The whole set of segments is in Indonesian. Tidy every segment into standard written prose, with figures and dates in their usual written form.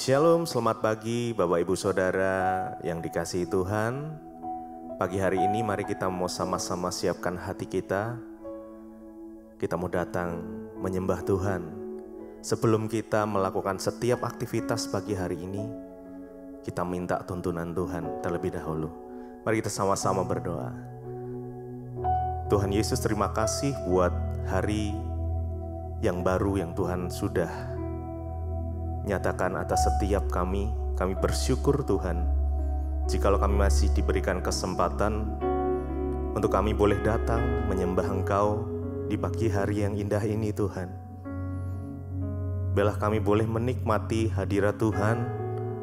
Shalom, selamat pagi Bapak Ibu Saudara yang dikasihi Tuhan. Pagi hari ini mari kita mau sama-sama siapkan hati kita. Kita mau datang menyembah Tuhan. Sebelum kita melakukan setiap aktivitas pagi hari ini, kita minta tuntunan Tuhan terlebih dahulu. Mari kita sama-sama berdoa. Tuhan Yesus, terima kasih buat hari yang baru yang Tuhan sudah nyatakan atas setiap kami. Kami bersyukur Tuhan, jikalau kami masih diberikan kesempatan untuk kami boleh datang menyembah Engkau di pagi hari yang indah ini Tuhan. Biarlah kami boleh menikmati hadirat Tuhan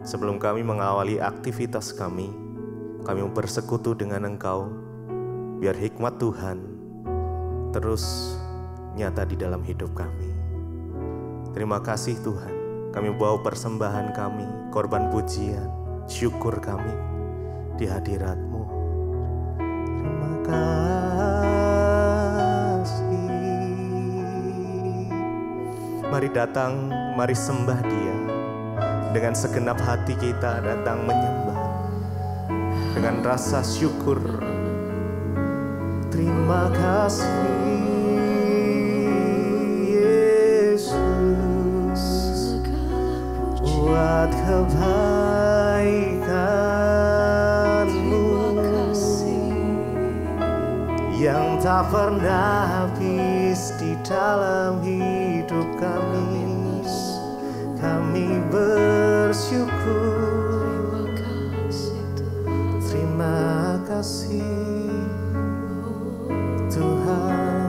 sebelum kami mengawali aktivitas kami. Kami bersekutu dengan Engkau, biar hikmat Tuhan terus nyata di dalam hidup kami. Terima kasih Tuhan. Kami bawa persembahan kami, korban pujian, syukur kami di hadirat-Mu. Terima kasih. Mari datang, mari sembah Dia. Dengan segenap hati kita datang menyembah. Dengan rasa syukur. Terima kasih. Buat kebaikan-Mu yang tak pernah habis di dalam hidup kami. Kami bersyukur. Terima kasih Tuhan.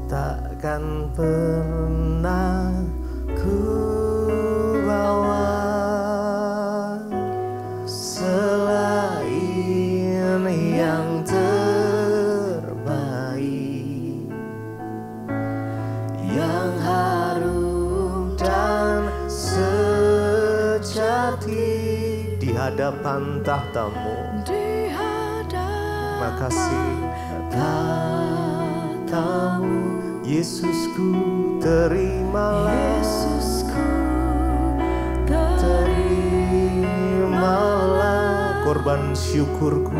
Takkan pernah ku bawa selain yang terbaik, yang harum dan sejati di hadapan tahta-Mu. Makasih tahta-Mu, Yesusku, terimalah. Terimalah korban syukurku.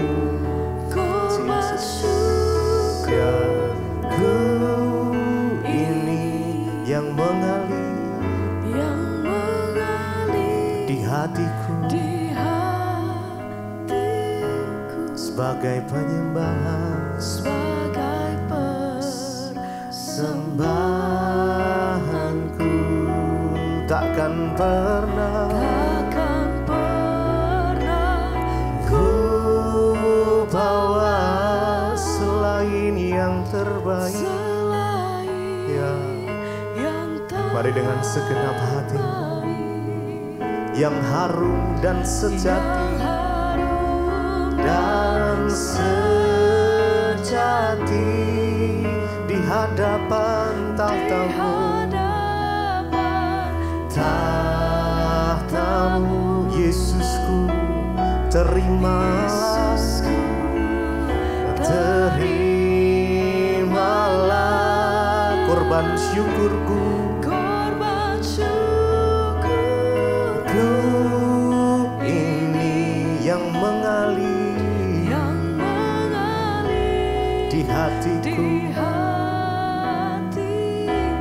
Ya, ku ini yang mengalir di hatiku sebagai penyembahan, sembahanku. Takkan pernah ku bawa selain yang terbaik. Ya, mari dengan segenap hati yang harum dan sejati, di hadapan tahta-Mu. Tahta-Mu, Yesusku, terimalah. Terimalah korban syukurku. Ku ini yang mengalir di hatiku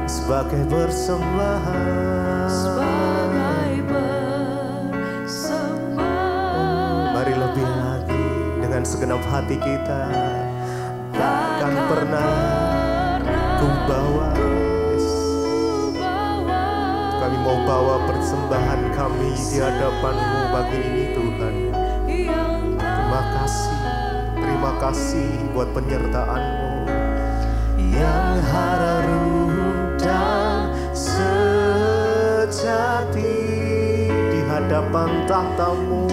sebagai persembahan. Mari lebih lagi dengan segenap hati kita. Takkan pernah ku bawa. Kami mau bawa persembahan kami di hadapan-Mu pagi ini Tuhan. Terima kasih. Terima kasih buat penyertaan-Mu yang harum dan sejati di hadapan tahta-Mu.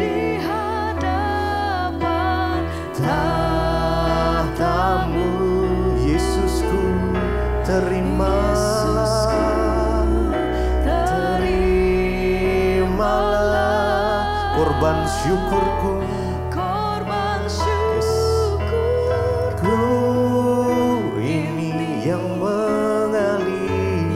Tahta-Mu, Yesusku, terimalah. Terimalah korban syukurku. Ku ini yang mengalir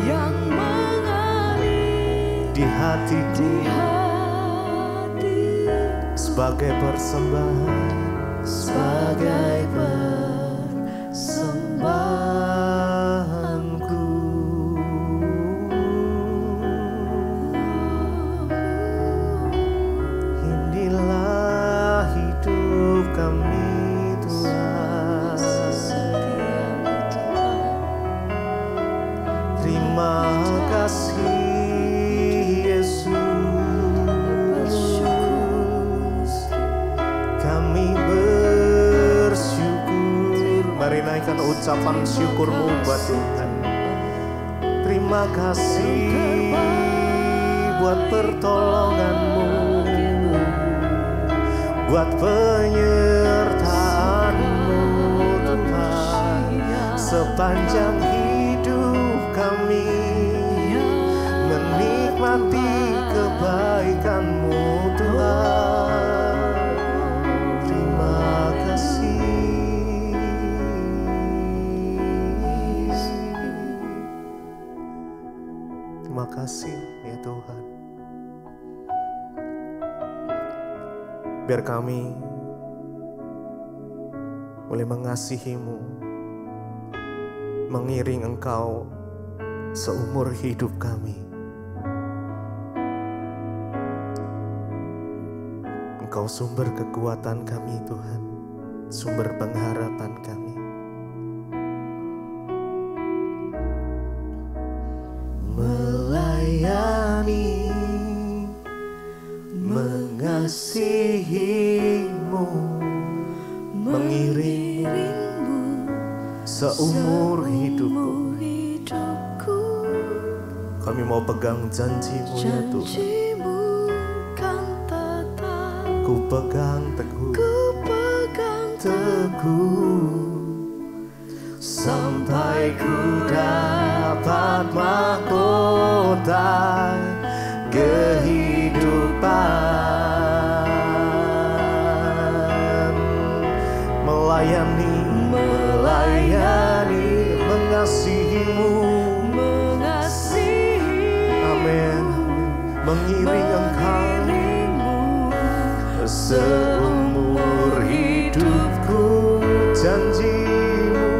sebagai persembahan, sebagai persembahanku. Inilah hidup kami Tuhan. Terima kasih mari naikkan ucapan syukurmu buat Tuhan. Terima kasih buat pertolonganmu, buat penyertaanmu Tuhan. Sepanjang hidup kami menikmati kebaikanmu Tuhan. Terima kasih. Terima kasih ya Tuhan. Biar kami boleh mengasihi-Mu, mengiring Engkau seumur hidup kami. Engkau sumber kekuatan kami Tuhan, sumber pengharapan kami. Melayani, mengasihi-Mu, mengiring-Mu seumur hidupku. Kami mau pegang janji-Mu ya Tuhan. Ku pegang teguh, sampai ku dapat mahkota kehidupan. Melayani, mengasihi-Mu, amin. Mengiring Engkau seumur hidupku. Janji-Mu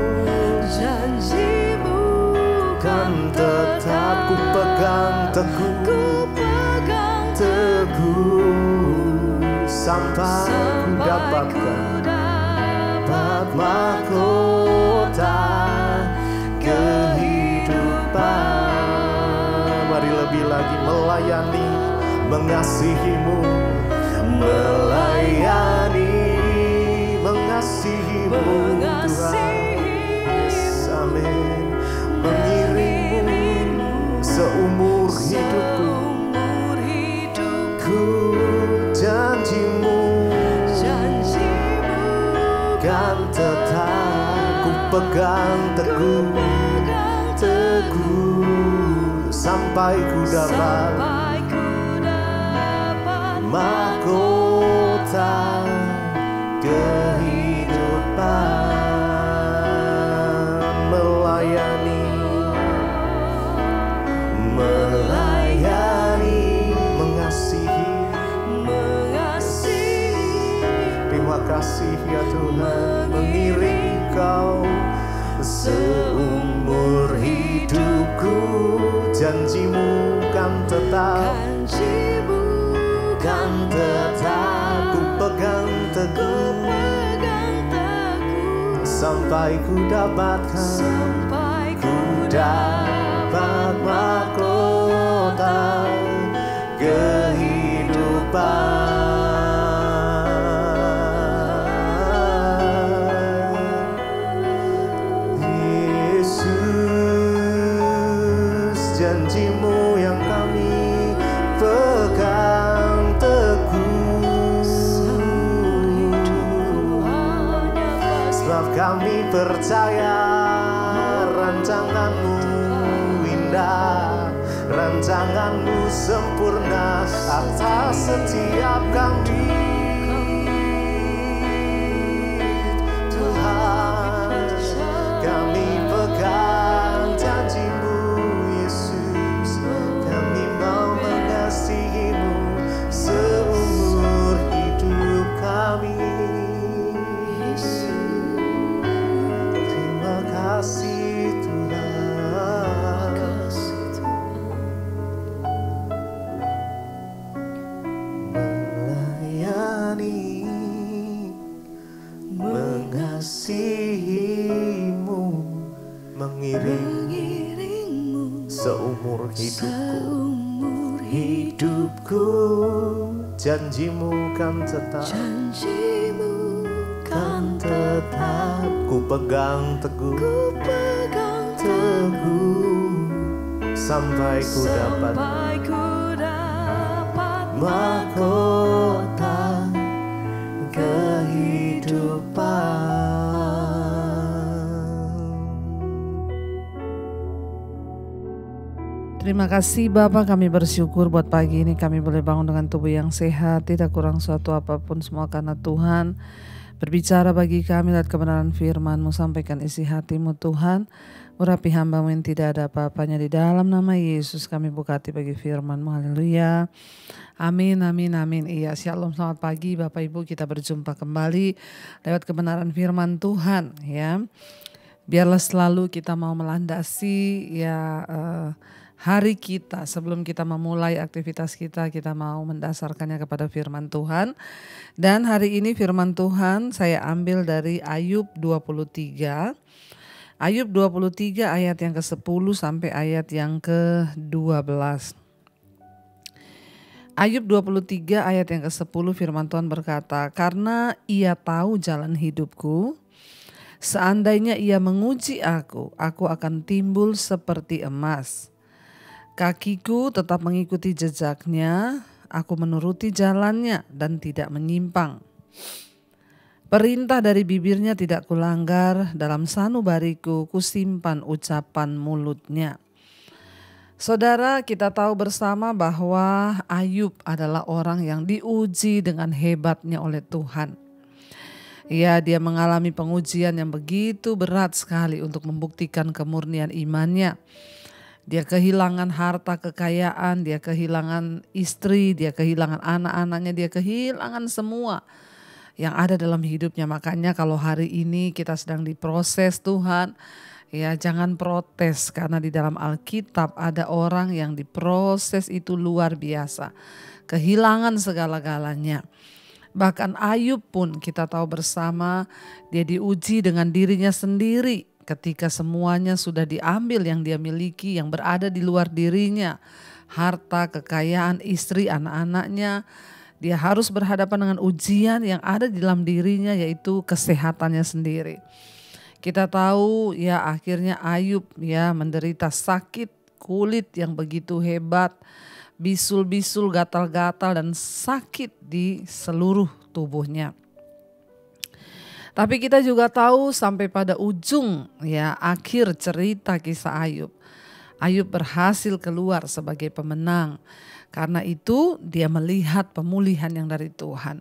kan tetap ku pegang teguh, sampai ku dapat mahkota kehidupan. Mari lebih lagi melayani, mengasihi-Mu, mengasihi-Mu Tuhan. Amin. Mengiring-Mu seumur hidupku. Janji-Mu kan tetap ku pegang teguh, sampai ku dapat mahkota kehidupan. Melayani, mengasihi. Terima kasih ya Tuhan, mengiring Kau seumur hidupku. Janji-Mu kan tetap ku pegang teguh, sampai ku dapatkan, mahkota kehidupan. Yesus, janji-Mu yang kami pegang teguh, sebab kami percaya rancangan-Mu indah, rancangan-Mu sempurna atas setiap kami. Tuhan, kami pegang janji-Mu Yesus. Kami mau mengasihi-Mu seumur hidup hidupku, hidupku, janjimu kan tetap, ku pegang teguh, sampai ku dapat mahkota kehidupan. Terima kasih Bapa, kami bersyukur buat pagi ini kami boleh bangun dengan tubuh yang sehat, tidak kurang suatu apapun, semua karena Tuhan berbicara bagi kami lewat kebenaran firman-Mu. Sampaikan isi hati-Mu Tuhan, urapi hamba-Mu yang tidak ada apa-apanya. Di dalam nama Yesus kami buka hati bagi firman-Mu. Haleluya. Amin, amin, amin. Iya, shalom, selamat pagi Bapak Ibu, kita berjumpa kembali lewat kebenaran firman Tuhan ya. Biarlah selalu kita mau melandasi ya hari kita, sebelum kita memulai aktivitas kita mau mendasarkannya kepada firman Tuhan. Dan hari ini firman Tuhan saya ambil dari Ayub 23. Ayub 23 ayat yang ke-10 sampai ayat yang ke-12. Ayub 23 ayat yang ke-10 firman Tuhan berkata, "Karena ia tahu jalan hidupku, seandainya ia menguji aku akan timbul seperti emas. Kakiku tetap mengikuti jejaknya, aku menuruti jalannya dan tidak menyimpang. Perintah dari bibirnya tidak kulanggar, dalam sanubariku kusimpan ucapan mulutnya." Saudara, kita tahu bersama bahwa Ayub adalah orang yang diuji dengan hebatnya oleh Tuhan. Ya, dia mengalami pengujian yang begitu berat sekali untuk membuktikan kemurnian imannya. Dia kehilangan harta kekayaan, dia kehilangan istri, dia kehilangan anak-anaknya, dia kehilangan semua yang ada dalam hidupnya. Makanya kalau hari ini kita sedang diproses Tuhan, ya jangan protes, karena di dalam Alkitab ada orang yang diproses itu luar biasa. Kehilangan segala-galanya. Bahkan Ayub pun kita tahu bersama, dia diuji dengan dirinya sendiri. Ketika semuanya sudah diambil yang dia miliki, yang berada di luar dirinya, harta, kekayaan, istri, anak-anaknya, dia harus berhadapan dengan ujian yang ada di dalam dirinya, yaitu kesehatannya sendiri. Kita tahu ya akhirnya Ayub ya menderita sakit kulit yang begitu hebat, bisul-bisul, gatal-gatal dan sakit di seluruh tubuhnya. Tapi kita juga tahu sampai pada ujung ya akhir cerita kisah Ayub. Ayub berhasil keluar sebagai pemenang. Karena itu dia melihat pemulihan yang dari Tuhan.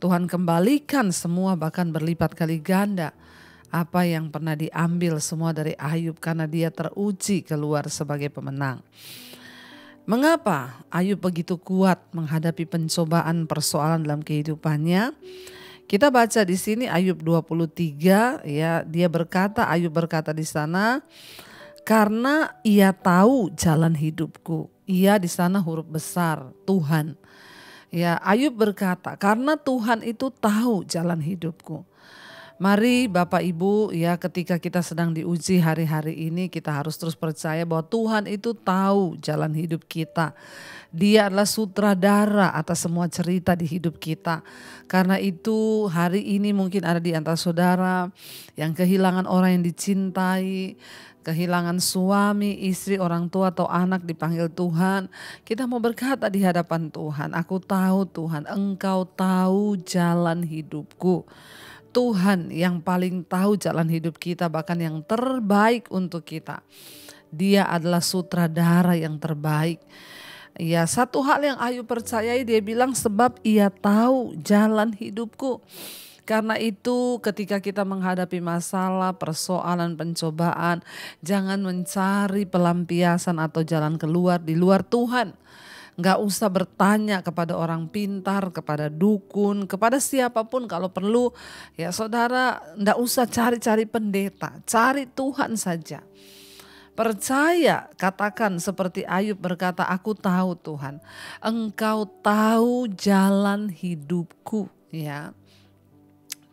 Tuhan kembalikan semua, bahkan berlipat kali ganda apa yang pernah diambil semua dari Ayub, karena dia teruji keluar sebagai pemenang. Mengapa Ayub begitu kuat menghadapi pencobaan persoalan dalam kehidupannya? Kita baca di sini Ayub 23 ya, Ayub berkata di sana, "Karena ia tahu jalan hidupku." Ia di sana huruf besar Tuhan. Ya, Ayub berkata, "Karena Tuhan itu tahu jalan hidupku." Mari Bapak Ibu ya, ketika kita sedang diuji hari-hari ini, kita harus terus percaya bahwa Tuhan itu tahu jalan hidup kita. Dia adalah sutradara atas semua cerita di hidup kita. Karena itu hari ini mungkin ada di antara saudara yang kehilangan orang yang dicintai, kehilangan suami, istri, orang tua atau anak, dipanggil Tuhan. Kita mau berkata di hadapan Tuhan, "Aku tahu Tuhan, Engkau tahu jalan hidupku." Tuhan yang paling tahu jalan hidup kita, bahkan yang terbaik untuk kita. Dia adalah sutradara yang terbaik. Ya, satu hal yang Ayub percayai, dia bilang, "Sebab ia tahu jalan hidupku." Karena itu ketika kita menghadapi masalah, persoalan, pencobaan, jangan mencari pelampiasan atau jalan keluar di luar Tuhan. Gak usah bertanya kepada orang pintar, kepada dukun, kepada siapapun. Kalau perlu ya saudara, gak usah cari-cari pendeta, cari Tuhan saja. Percaya, katakan seperti Ayub berkata, "Aku tahu Tuhan, Engkau tahu jalan hidupku." Ya,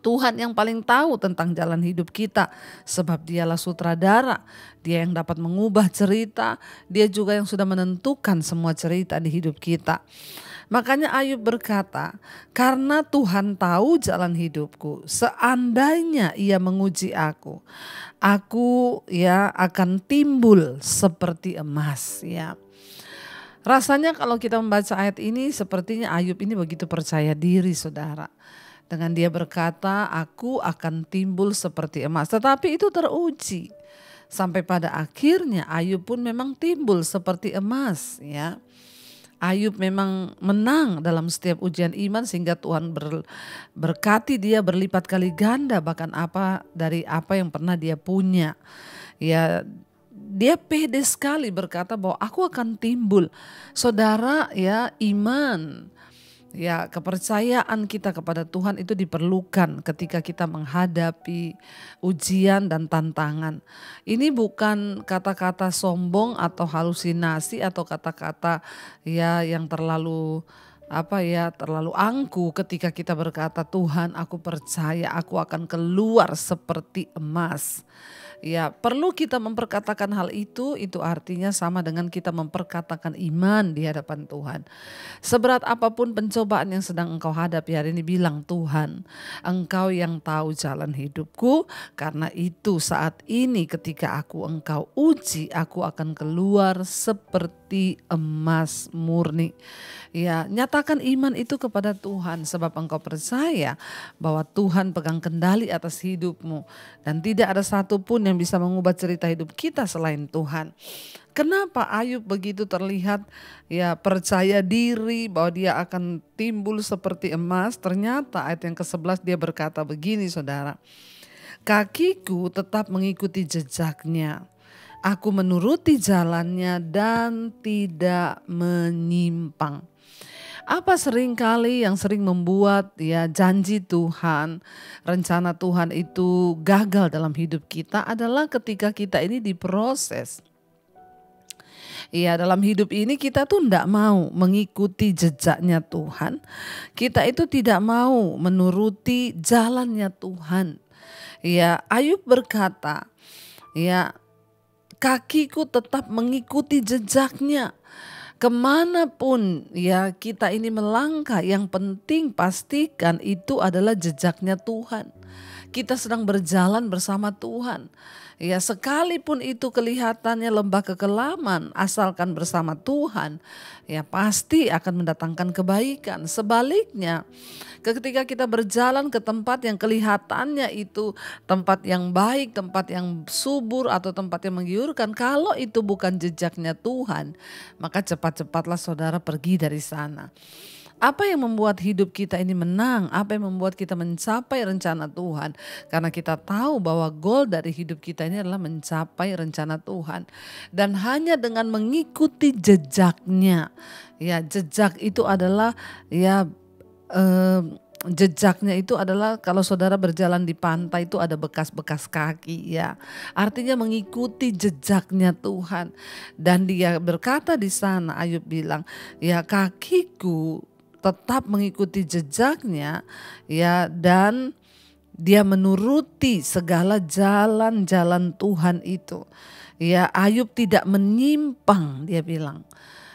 Tuhan yang paling tahu tentang jalan hidup kita, sebab dialah sutradara, dia yang dapat mengubah cerita, dia juga yang sudah menentukan semua cerita di hidup kita. Makanya Ayub berkata, karena Tuhan tahu jalan hidupku, seandainya ia menguji aku ya akan timbul seperti emas ya. Rasanya kalau kita membaca ayat ini sepertinya Ayub ini begitu percaya diri, saudara. Dengan dia berkata, aku akan timbul seperti emas. Tetapi itu teruji. Sampai pada akhirnya Ayub pun memang timbul seperti emas ya. Ayub memang menang dalam setiap ujian iman sehingga Tuhan berkati dia berlipat kali ganda bahkan dari apa yang pernah dia punya. Ya, dia pede sekali berkata bahwa aku akan timbul. Saudara ya, iman ya, kepercayaan kita kepada Tuhan itu diperlukan ketika kita menghadapi ujian dan tantangan. Ini bukan kata-kata sombong atau halusinasi atau kata-kata ya yang terlalu terlalu angkuh ketika kita berkata, Tuhan aku percaya aku akan keluar seperti emas. Ya, perlu kita memperkatakan hal itu artinya sama dengan kita memperkatakan iman di hadapan Tuhan. Seberat apapun pencobaan yang sedang engkau hadapi hari ini, bilang, Tuhan, engkau yang tahu jalan hidupku, karena itu saat ini ketika engkau uji, aku akan keluar seperti emas murni. Ya, nyatakan iman itu kepada Tuhan sebab engkau percaya bahwa Tuhan pegang kendali atas hidupmu dan tidak ada satupun yang bisa mengubah cerita hidup kita selain Tuhan. Kenapa Ayub begitu terlihat ya percaya diri bahwa dia akan timbul seperti emas? Ternyata ayat yang ke-11 dia berkata begini, saudara. Kakiku tetap mengikuti jejaknya. Aku menuruti jalannya dan tidak menyimpang. Apa seringkali yang sering membuat ya janji Tuhan, rencana Tuhan itu gagal dalam hidup kita adalah ketika kita ini diproses. Ya, dalam hidup ini kita tuh tidak mau mengikuti jejaknya Tuhan. Kita itu tidak mau menuruti jalannya Tuhan. Ya, Ayub berkata, ya, kakiku tetap mengikuti jejaknya. Kemanapun ya kita ini melangkah, yang penting pastikan itu adalah jejaknya Tuhan. Kita sedang berjalan bersama Tuhan. Ya, sekalipun itu kelihatannya lembah kekelaman, asalkan bersama Tuhan, ya pasti akan mendatangkan kebaikan. Sebaliknya, ketika kita berjalan ke tempat yang kelihatannya itu tempat yang baik, tempat yang subur atau tempat yang menggiurkan, kalau itu bukan jejaknya Tuhan, maka cepat-cepatlah saudara pergi dari sana. Apa yang membuat hidup kita ini menang? Apa yang membuat kita mencapai rencana Tuhan? Karena kita tahu bahwa goal dari hidup kita ini adalah mencapai rencana Tuhan. Dan hanya dengan mengikuti jejaknya. Ya, jejak itu adalah jejaknya itu adalah kalau saudara berjalan di pantai itu ada bekas-bekas kaki ya. Artinya mengikuti jejaknya Tuhan. Dan dia berkata di sana, Ayub bilang, ya kakiku tetap mengikuti jejaknya ya, dan dia menuruti segala jalan-jalan Tuhan itu. Ya, Ayub tidak menyimpang, dia bilang.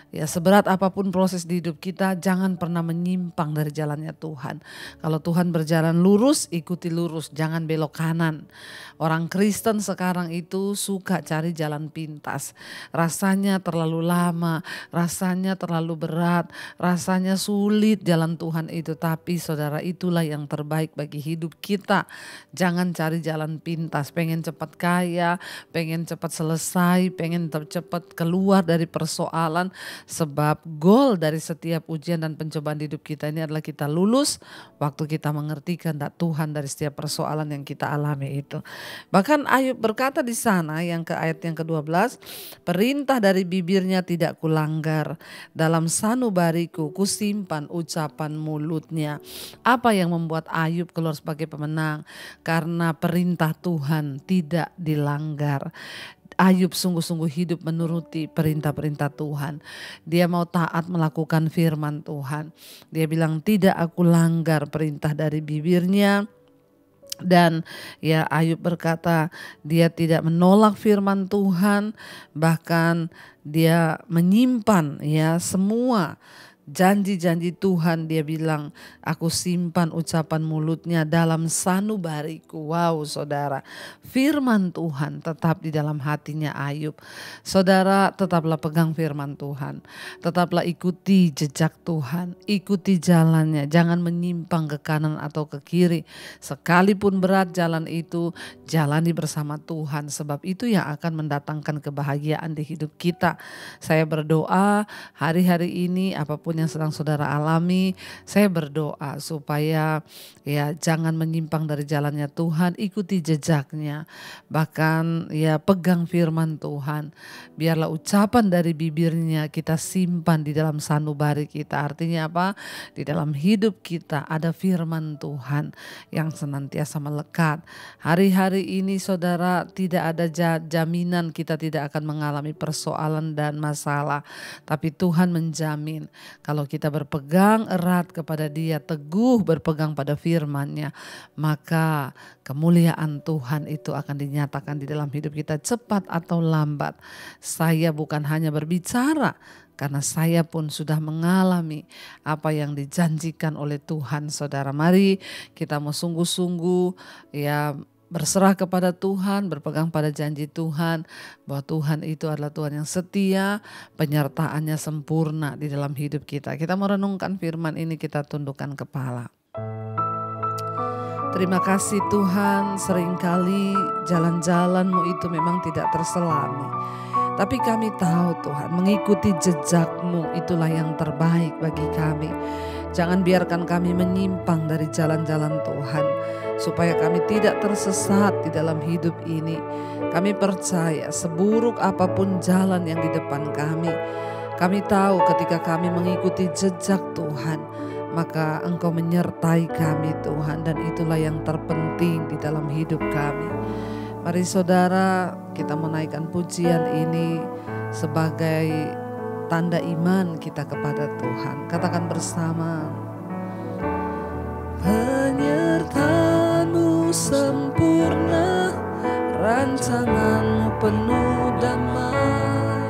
Ya, seberat apapun proses di hidup kita, jangan pernah menyimpang dari jalannya Tuhan. Kalau Tuhan berjalan lurus, ikuti lurus, jangan belok kanan. Orang Kristen sekarang itu suka cari jalan pintas. Rasanya terlalu lama, rasanya terlalu berat, rasanya sulit jalan Tuhan itu. Tapi saudara, itulah yang terbaik bagi hidup kita. Jangan cari jalan pintas, pengen cepat kaya, pengen cepat selesai, pengen cepat keluar dari persoalan. Sebab goal dari setiap ujian dan pencobaan hidup kita ini adalah kita lulus waktu kita mengerti kehendak Tuhan dari setiap persoalan yang kita alami itu. Bahkan Ayub berkata di sana yang ke ayat yang ke-12, perintah dari bibirnya tidak kulanggar, dalam sanubariku kusimpan ucapan mulutnya. Apa yang membuat Ayub keluar sebagai pemenang? Karena perintah Tuhan tidak dilanggar. Ayub sungguh-sungguh hidup menuruti perintah-perintah Tuhan. Dia mau taat melakukan firman Tuhan. Dia bilang, tidak aku langgar perintah dari bibirnya. Dan ya Ayub berkata dia tidak menolak firman Tuhan, bahkan dia menyimpan ya semua janji-janji Tuhan. Dia bilang, aku simpan ucapan mulutnya dalam sanubariku. Wow saudara, firman Tuhan tetap di dalam hatinya Ayub. Saudara, tetaplah pegang firman Tuhan. Tetaplah ikuti jejak Tuhan. Ikuti jalannya, jangan menyimpang ke kanan atau ke kiri. Sekalipun berat jalan itu, jalani bersama Tuhan. Sebab itu yang akan mendatangkan kebahagiaan di hidup kita. Saya berdoa hari-hari ini apapun yang sedang saudara alami, saya berdoa supaya ya jangan menyimpang dari jalannya Tuhan, ikuti jejaknya, bahkan ya pegang firman Tuhan. Biarlah ucapan dari bibirnya kita simpan di dalam sanubari kita. Artinya apa? Di dalam hidup kita ada firman Tuhan yang senantiasa melekat. Hari-hari ini saudara, tidak ada jaminan kita tidak akan mengalami persoalan dan masalah, tapi Tuhan menjamin kalau kita berpegang erat kepada Dia, teguh berpegang pada firman-Nya, maka kemuliaan Tuhan itu akan dinyatakan di dalam hidup kita cepat atau lambat. Saya bukan hanya berbicara, karena saya pun sudah mengalami apa yang dijanjikan oleh Tuhan. Saudara, mari kita mau sungguh-sungguh ya berserah kepada Tuhan, berpegang pada janji Tuhan, bahwa Tuhan itu adalah Tuhan yang setia, penyertaannya sempurna di dalam hidup kita. Kita merenungkan firman ini, kita tundukkan kepala. Terima kasih Tuhan, seringkali jalan-jalan-Mu itu memang tidak terselami. Tapi kami tahu Tuhan, mengikuti jejak-Mu itulah yang terbaik bagi kami. Jangan biarkan kami menyimpang dari jalan-jalan Tuhan, supaya kami tidak tersesat di dalam hidup ini. Kami percaya seburuk apapun jalan yang di depan kami tahu ketika kami mengikuti jejak Tuhan, maka Engkau menyertai kami Tuhan, dan itulah yang terpenting di dalam hidup kami. Mari saudara, kita menaikkan pujian ini sebagai tanda iman kita kepada Tuhan. Katakan bersama. Penyertaan-Mu sempurna, rancangan-Mu penuh damai,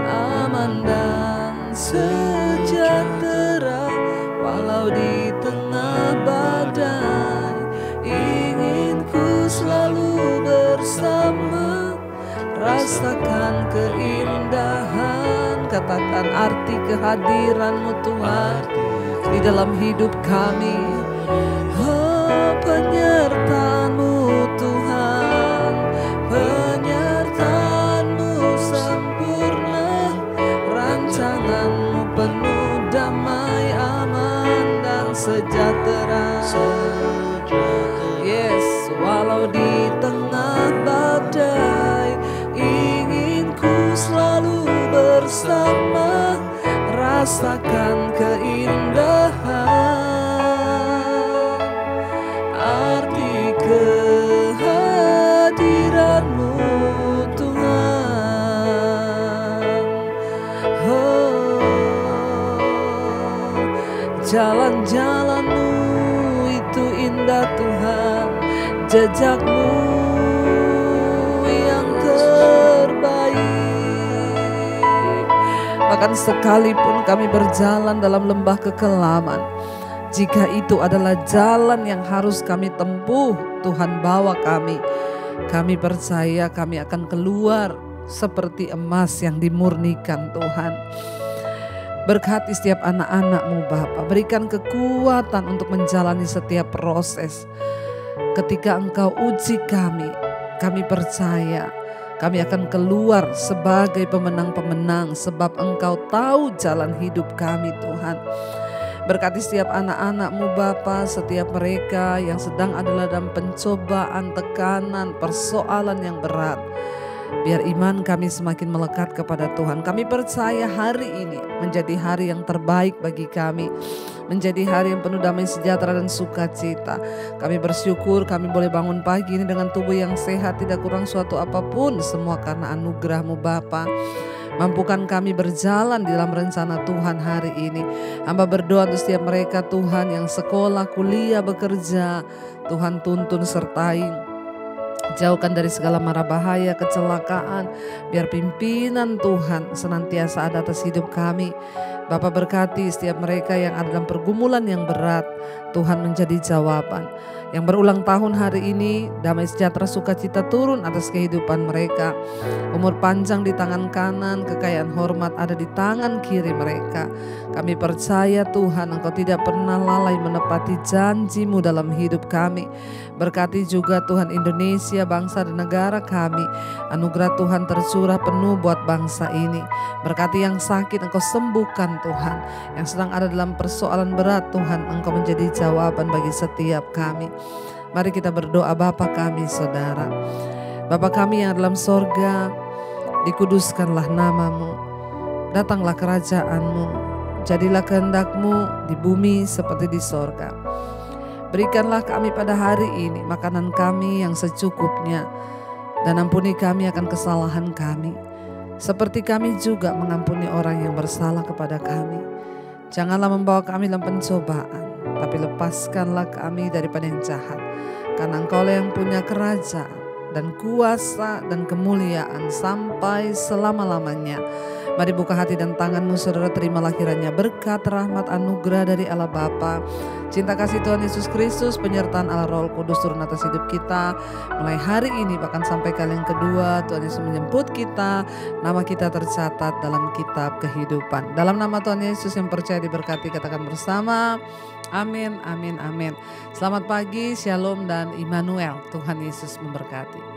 aman dan sejahtera walau di tengah badai. Ingin ku selalu bersama, rasakan keindahan. Katakan arti kehadiran-Mu Tuhan di dalam hidup kami. Oh, penyertaan-Mu Tuhan, penyertaan-Mu sempurna, rancangan-Mu penuh damai, aman dan sejahtera. Yes, walau di tengah badai, ingin ku selalu bersama, rasakan keindahan. Arti kehadiran-Mu Tuhan. Oh, jalan-jalan-Mu itu indah Tuhan, jejak-Mu yang terbaik. Bahkan sekalipun kami berjalan dalam lembah kekelaman, jika itu adalah jalan yang harus kami tempuh, Tuhan bawa kami. Kami percaya kami akan keluar seperti emas yang dimurnikan Tuhan. Berkati setiap anak-anak-Mu Bapa, berikan kekuatan untuk menjalani setiap proses. Ketika Engkau uji kami percaya kami akan keluar sebagai pemenang-pemenang, sebab Engkau tahu jalan hidup kami Tuhan. Berkati setiap anak-anak-Mu Bapa, setiap mereka yang sedang adalah dalam pencobaan, tekanan, persoalan yang berat. Biar iman kami semakin melekat kepada Tuhan. Kami percaya hari ini menjadi hari yang terbaik bagi kami, menjadi hari yang penuh damai sejahtera dan sukacita. Kami bersyukur kami boleh bangun pagi ini dengan tubuh yang sehat, tidak kurang suatu apapun, semua karena anugerah-Mu Bapa. Mampukan kami berjalan di dalam rencana Tuhan hari ini. Hamba berdoa untuk setiap mereka Tuhan yang sekolah, kuliah, bekerja. Tuhan tuntun sertai. Jauhkan dari segala mara bahaya, kecelakaan. Biar pimpinan Tuhan senantiasa ada atas hidup kami. Bapa berkati setiap mereka yang ada dalam pergumulan yang berat. Tuhan menjadi jawaban. Yang berulang tahun hari ini, damai sejahtera sukacita turun atas kehidupan mereka. Umur panjang di tangan kanan, kekayaan hormat ada di tangan kiri mereka. Kami percaya Tuhan, Engkau tidak pernah lalai menepati janji-Mu dalam hidup kami. Berkati juga Tuhan Indonesia, bangsa dan negara kami. Anugerah Tuhan tercurah penuh buat bangsa ini. Berkati yang sakit Engkau sembuhkan Tuhan. Yang sedang ada dalam persoalan berat Tuhan, Engkau menjadi jawaban bagi setiap kami. Mari kita berdoa. Bapa kami saudara, Bapa kami yang dalam sorga, dikuduskanlah nama-Mu, datanglah kerajaan-Mu, jadilah kehendak-Mu di bumi seperti di sorga. Berikanlah kami pada hari ini makanan kami yang secukupnya, dan ampuni kami akan kesalahan kami, seperti kami juga mengampuni orang yang bersalah kepada kami. Janganlah membawa kami dalam pencobaan, tapi lepaskanlah kami daripada yang jahat. Karena Engkau-lah yang punya kerajaan dan kuasa dan kemuliaan sampai selama-lamanya. Mari buka hati dan tanganmu saudara, terimalah kiranya berkat, rahmat, anugerah dari Allah Bapa, cinta kasih Tuhan Yesus Kristus, penyertaan Allah Roh Kudus turun atas hidup kita mulai hari ini bahkan sampai kali yang kedua Tuhan Yesus menjemput kita, nama kita tercatat dalam kitab kehidupan. Dalam nama Tuhan Yesus yang percaya diberkati, katakan bersama, amin, amin, amin. Selamat pagi, shalom dan Immanuel, Tuhan Yesus memberkati.